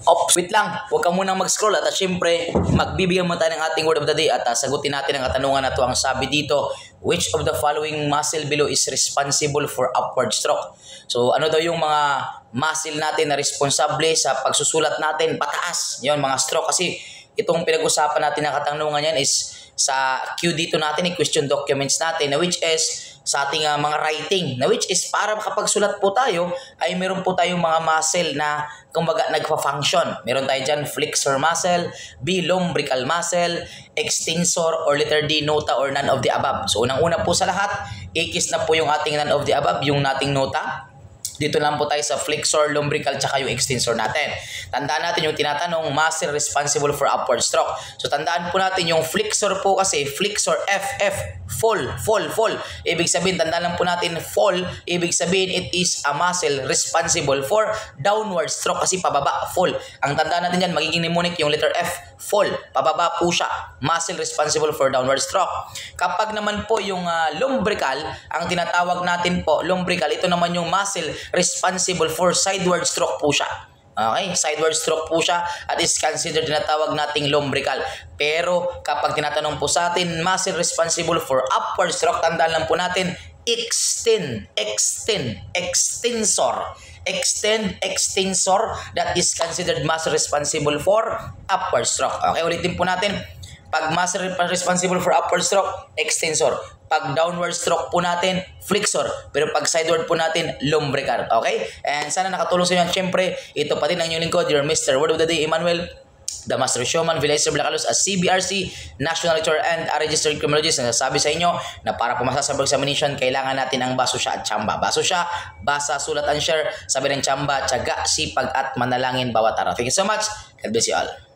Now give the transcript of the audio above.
Ops, wait lang. Huwag ka munang mag-scroll at syempre, magbibigyan mo tayo ng ating word of the day at sagutin natin ang katanungan na to. Ang sabi dito, which of the following muscle below is responsible for upward stroke? So, ano daw yung mga muscle natin na responsable sa pagsusulat natin pataas? Yun, mga stroke. Kasi itong pinag-usapan natin na katanungan yan is sa Q dito natin, question documents natin, na which is sa ating mga writing, na which is para makapagsulat po tayo ay meron po tayong mga muscle na kumbaga nagpa-function. Meron tayo dyan flexor muscle, B lumbrical muscle, extensor, or letter D nota or none of the above. So unang-una po sa lahat, ikis na po yung ating none of the above, yung nating nota. Dito lang po tayo sa flexor, lumbrical, tsaka yung extensor natin. Tandaan natin yung tinatanong muscle responsible for upward stroke. So tandaan po natin yung flexor po kasi, flexor, F, fall. Ibig sabihin, tandaan lang po natin, fall, ibig sabihin it is a muscle responsible for downward stroke kasi pababa, fall. Ang tandaan natin dyan, magiging mnemonic yung letter F, fall, pababa po siya, muscle responsible for downward stroke. Kapag naman po yung lumbrical, ang tinatawag natin po, lumbrical, ito naman yung muscle responsible for sideward stroke po siya. Okay, sideward stroke po siya at is considered na tawag nating lumbrical. Pero kapag tinatanong po sa atin, muscle responsible for upward stroke, tandaan lang po natin, extensor, that is considered muscle responsible for upward stroke. Okay, ulitin po natin. Pag muscle responsible for upward stroke, extensor. Pag downward stroke po natin, flexor. Pero pag sideward po natin, lumbrical. Okay? And sana nakatulong sa inyo. Siyempre, ito pa din ang inyong lingkod, your Mr. Word of the Day, Emmanuel, the Master Showman, Villager Blacalos, as CBRC, National Lecturer and a Registered Criminologist. Nasasabi sa inyo na para pumasa sa examination, kailangan natin ang baso siya at tsamba. Baso siya, basa, sulat, and share. Sabi ng tsamba, tiyaga, sipag, at manalangin bawat araw. Thank you so much. God bless you all.